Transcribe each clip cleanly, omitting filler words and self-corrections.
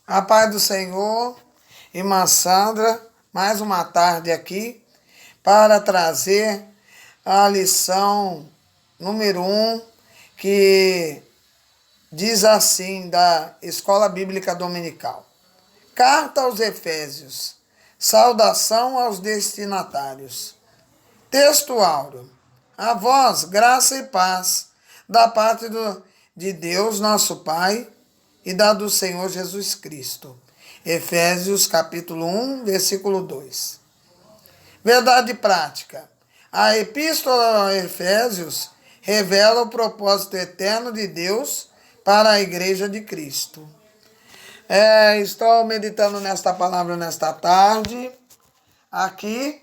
A paz do Senhor, irmã Sandra, mais uma tarde aqui para trazer a lição número 1, que diz assim, da Escola Bíblica Dominical. Carta aos Efésios, saudação aos destinatários. Texto áureo. A vós, graça e paz, da parte de Deus, nosso Pai, e da do Senhor Jesus Cristo. Efésios capítulo 1, versículo 2. Verdade prática. A Epístola a Efésios revela o propósito eterno de Deus para a Igreja de Cristo. Estou meditando nesta palavra nesta tarde, aqui,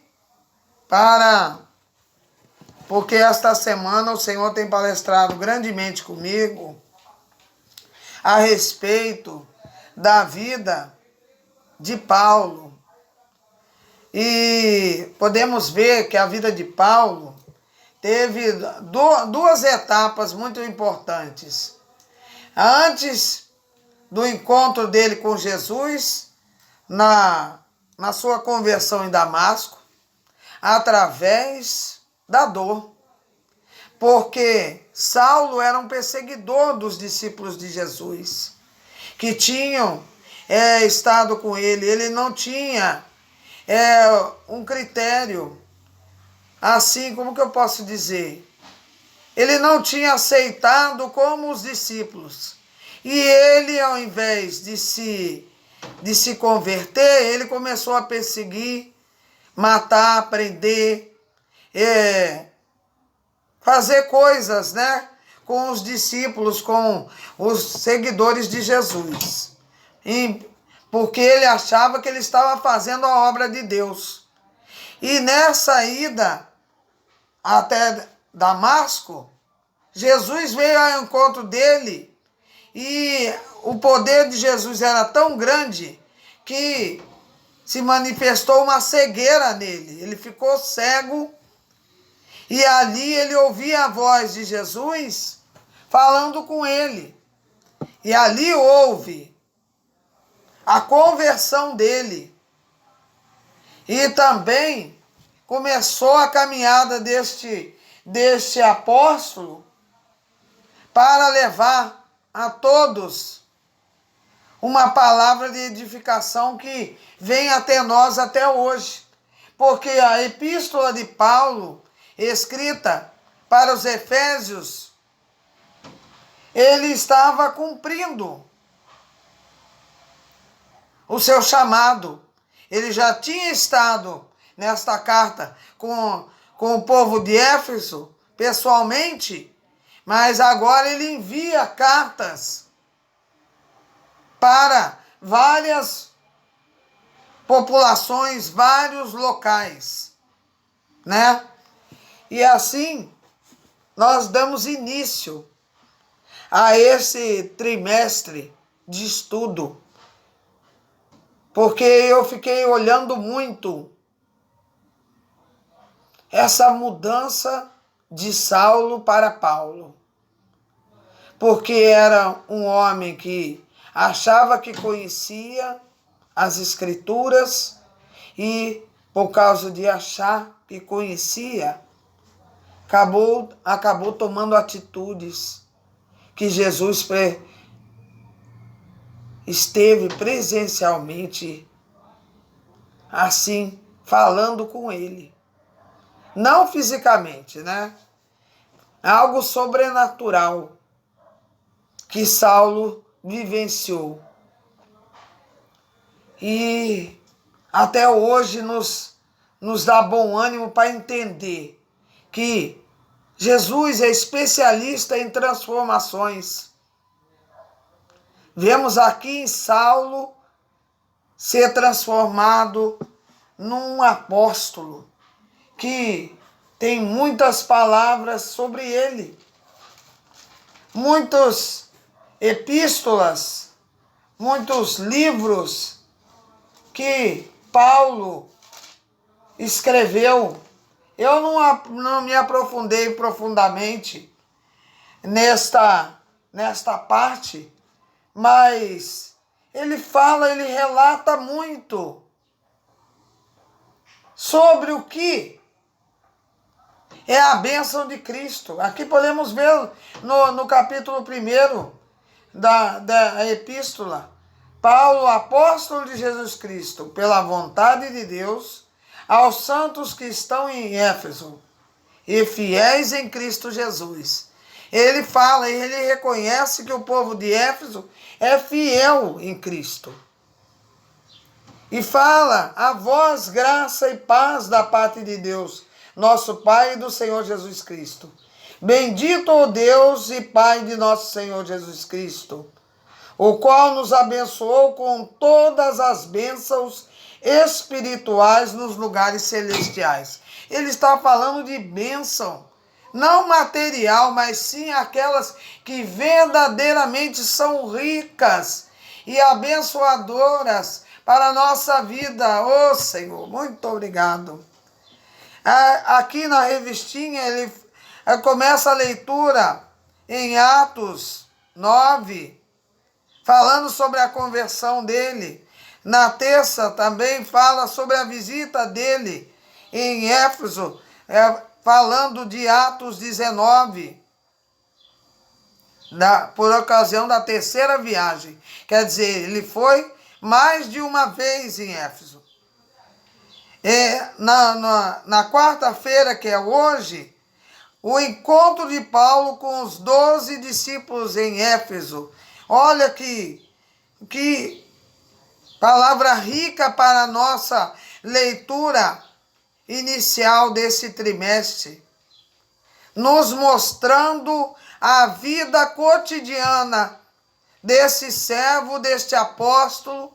porque esta semana o Senhor tem palestrado grandemente comigo a respeito da vida de Paulo. E podemos ver que a vida de Paulo teve duas etapas muito importantes. Antes do encontro dele com Jesus, na sua conversão em Damasco, através da dor. Porque Saulo era um perseguidor dos discípulos de Jesus, que tinham estado com ele. Ele não tinha um critério, assim, como que eu posso dizer? Ele não tinha aceitado como os discípulos. E ele, ao invés de se converter, ele começou a perseguir, matar, prender, fazer coisas, com os discípulos, com os seguidores de Jesus. Porque ele achava que ele estava fazendo a obra de Deus. E nessa ida até Damasco, Jesus veio ao encontro dele e o poder de Jesus era tão grande que se manifestou uma cegueira nele. Ele ficou cego. E ali ele ouvia a voz de Jesus falando com ele. E ali houve a conversão dele. E também começou a caminhada deste apóstolo para levar a todos uma palavra de edificação que vem até nós até hoje. Porque a epístola de Paulo, escrita para os Efésios, ele estava cumprindo o seu chamado. Ele já tinha estado nesta carta com o povo de Éfeso, pessoalmente, mas agora ele envia cartas para várias populações, vários locais, E assim, nós damos início a esse trimestre de estudo, porque eu fiquei olhando muito essa mudança de Saulo para Paulo, porque era um homem que achava que conhecia as Escrituras e, por causa de achar que conhecia, acabou tomando atitudes que Jesus esteve presencialmente, assim, falando com ele. Não fisicamente, Algo sobrenatural que Saulo vivenciou. E até hoje nos dá bom ânimo para entender que Jesus é especialista em transformações. Vemos aqui em Saulo ser transformado num apóstolo que tem muitas palavras sobre ele, muitas epístolas, muitos livros que Paulo escreveu. Eu não me aprofundei profundamente nesta parte, mas ele fala, ele relata muito sobre o que é a bênção de Cristo. Aqui podemos ver no capítulo 1 da epístola. Paulo, apóstolo de Jesus Cristo, pela vontade de Deus, aos santos que estão em Éfeso e fiéis em Cristo Jesus. Ele fala, ele reconhece que o povo de Éfeso é fiel em Cristo. E fala, a vós graça e paz da parte de Deus, nosso Pai e do Senhor Jesus Cristo. Bendito o Deus e Pai de nosso Senhor Jesus Cristo, o qual nos abençoou com todas as bênçãos espirituais nos lugares celestiais. Ele está falando de bênção, não material, mas sim aquelas que verdadeiramente são ricas e abençoadoras para a nossa vida. Ô Senhor, muito obrigado. Aqui na revistinha ele começa a leitura em Atos 9, falando sobre a conversão dele. Na terça também fala sobre a visita dele em Éfeso, falando de Atos 19, por ocasião da terceira viagem. Quer dizer, ele foi mais de uma vez em Éfeso. Na quarta-feira, que é hoje, o encontro de Paulo com os 12 discípulos em Éfeso. Olha que palavra rica para a nossa leitura inicial desse trimestre, nos mostrando a vida cotidiana desse servo, deste apóstolo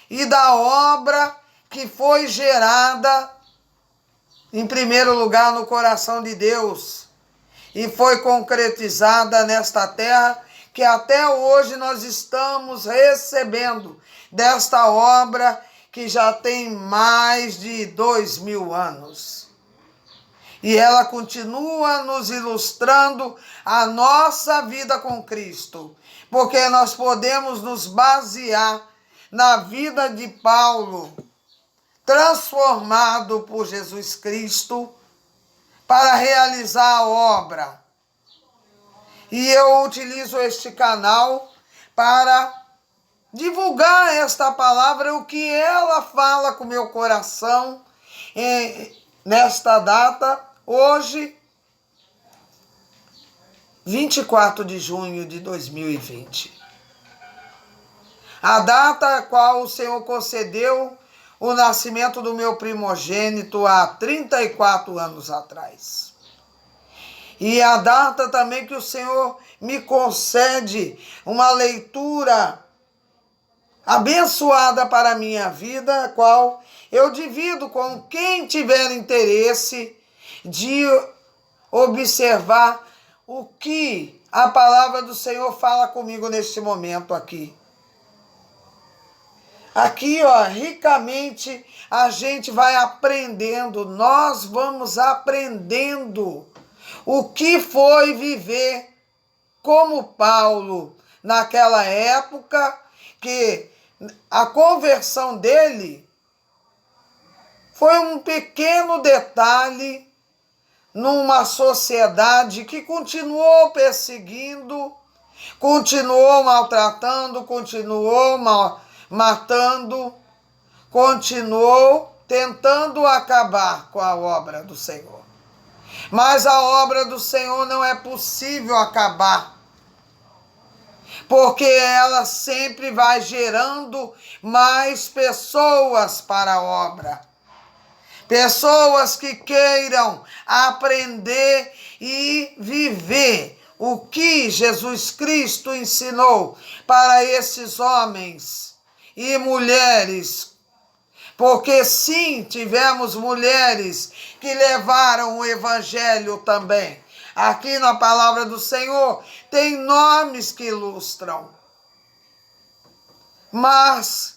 e da obra que foi gerada, em primeiro lugar, no coração de Deus e foi concretizada nesta terra, que até hoje nós estamos recebendo desta obra que já tem mais de 2000 anos. E ela continua nos ilustrando a nossa vida com Cristo, porque nós podemos nos basear na vida de Paulo, transformado por Jesus Cristo, para realizar a obra. E eu utilizo este canal para divulgar esta palavra, o que ela fala com o meu coração nesta data, hoje, 24 de junho de 2020. A data a qual o Senhor concedeu o nascimento do meu primogênito há 34 anos atrás. E a data também que o Senhor me concede uma leitura abençoada para a minha vida, a qual eu divido com quem tiver interesse de observar o que a palavra do Senhor fala comigo neste momento aqui. Aqui, ricamente a gente vai aprendendo, nós vamos aprendendo o que foi viver como Paulo naquela época, que a conversão dele foi um pequeno detalhe numa sociedade que continuou perseguindo, continuou maltratando, continuou matando, continuou tentando acabar com a obra do Senhor. Mas a obra do Senhor não é possível acabar, porque ela sempre vai gerando mais pessoas para a obra. Pessoas que queiram aprender e viver o que Jesus Cristo ensinou para esses homens e mulheres. Porque sim, tivemos mulheres que levaram o evangelho também. Aqui na palavra do Senhor tem nomes que ilustram. Mas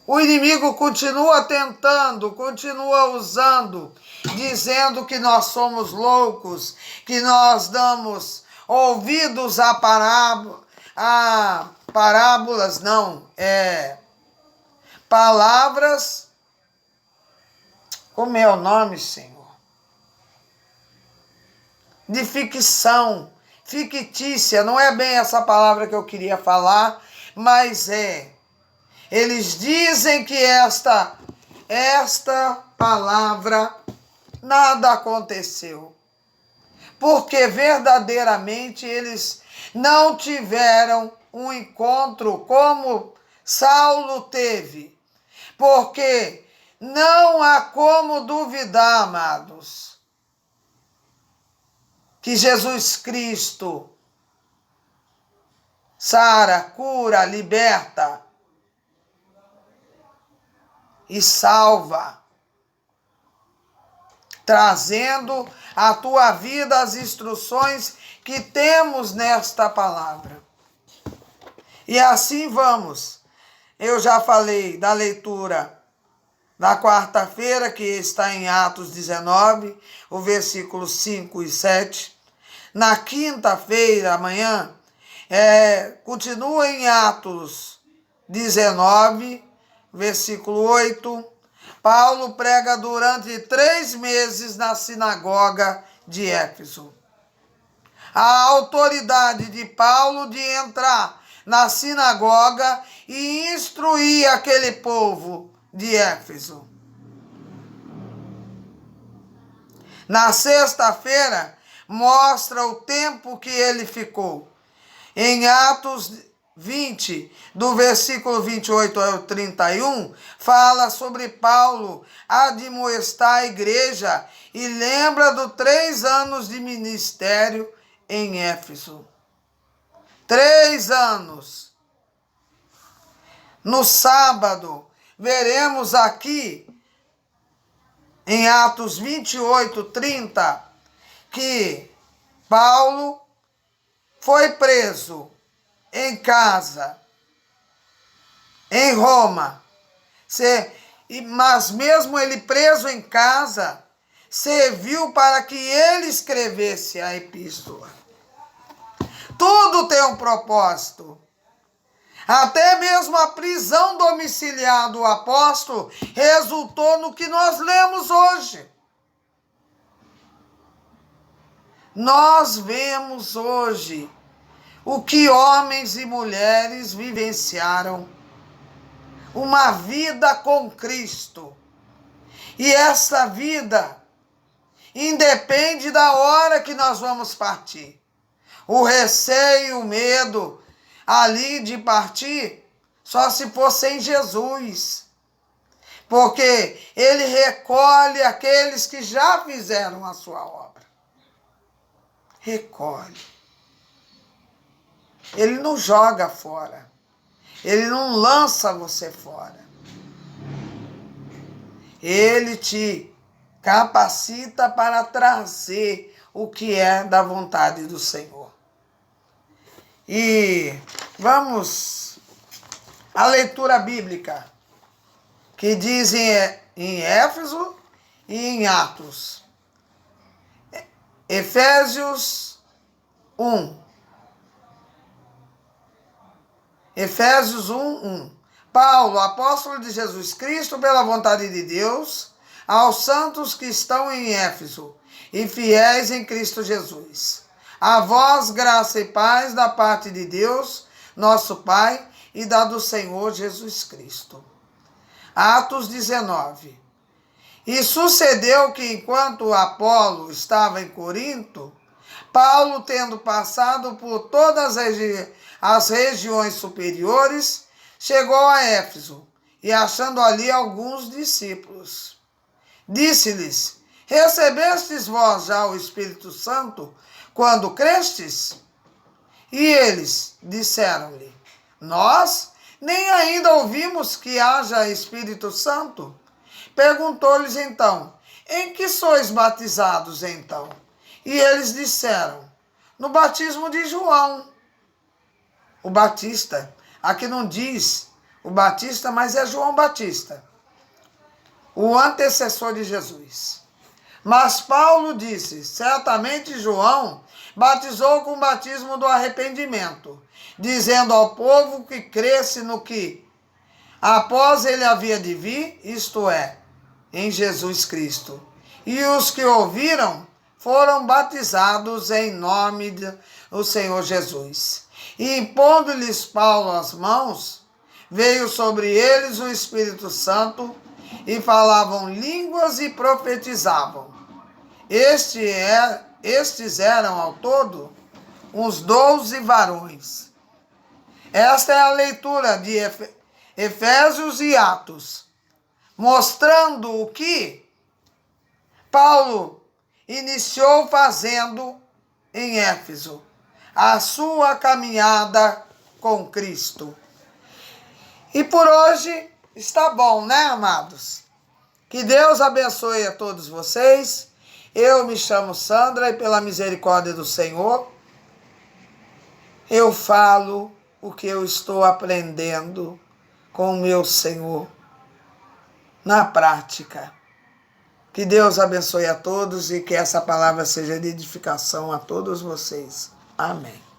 o inimigo continua tentando, continua usando, dizendo que nós somos loucos, que nós damos ouvidos à parábolas, não, palavras, como é o nome, Senhor? De ficção, fictícia, não é bem essa palavra que eu queria falar, mas eles dizem que esta palavra nada aconteceu, porque verdadeiramente eles não tiveram um encontro como Saulo teve, porque não há como duvidar, amados, que Jesus Cristo sara, cura, liberta e salva, trazendo à tua vida as instruções que temos nesta palavra. E assim vamos. Eu já falei da leitura da quarta-feira, que está em Atos 19, o versículo 5 e 7. Na quinta-feira, amanhã, continua em Atos 19, versículo 8. Paulo prega durante 3 meses na sinagoga de Éfeso. A autoridade de Paulo de entrar na sinagoga e instruir aquele povo de Éfeso. Na sexta-feira, mostra o tempo que ele ficou. Em Atos 20, do versículo 28 ao 31, fala sobre Paulo admoestar a igreja e lembra dos 3 anos de ministério em Éfeso. 3 anos. No sábado, veremos aqui, em Atos 28, 30, que Paulo foi preso em casa, em Roma. Mas mesmo ele preso em casa, serviu para que ele escrevesse a epístola. Tudo tem um propósito. Até mesmo a prisão domiciliar do apóstolo resultou no que nós lemos hoje. Nós vemos hoje o que homens e mulheres vivenciaram, uma vida com Cristo. E essa vida independe da hora que nós vamos partir. O receio, o medo ali de partir, só se for sem Jesus. Porque ele recolhe aqueles que já fizeram a sua obra. Recolhe. Ele não joga fora. Ele não lança você fora. Ele te capacita para trazer o que é da vontade do Senhor. E vamos à leitura bíblica, que diz em Éfeso e em Atos. Efésios 1. Efésios 1, 1. Paulo, apóstolo de Jesus Cristo, pela vontade de Deus, aos santos que estão em Éfeso e fiéis em Cristo Jesus. A vós, graça e paz da parte de Deus, nosso Pai, e da do Senhor Jesus Cristo. Atos 19. E sucedeu que, enquanto Apolo estava em Corinto, Paulo, tendo passado por todas as regiões superiores, chegou a Éfeso, e achando ali alguns discípulos, disse-lhes: recebestes vós já o Espírito Santo quando crestes? E eles disseram-lhe: nós nem ainda ouvimos que haja Espírito Santo. Perguntou-lhes então: em que sois batizados então? E eles disseram: no batismo de João, o Batista. Aqui não diz o Batista, mas é João Batista, o antecessor de Jesus. Mas Paulo disse: certamente João batizou com o batismo do arrependimento, dizendo ao povo que cresce no que após ele havia de vir, isto é, em Jesus Cristo. E os que ouviram foram batizados em nome do Senhor Jesus. E impondo-lhes Paulo as mãos, veio sobre eles o Espírito Santo, e falavam línguas e profetizavam. Estes eram ao todo uns 12 varões. Esta é a leitura de Efésios e Atos, mostrando o que Paulo iniciou fazendo em Éfeso, a sua caminhada com Cristo. E por hoje está bom, né, amados? Que Deus abençoe a todos vocês. Eu me chamo Sandra e pela misericórdia do Senhor, eu falo o que eu estou aprendendo com o meu Senhor na prática. Que Deus abençoe a todos e que essa palavra seja de edificação a todos vocês. Amém.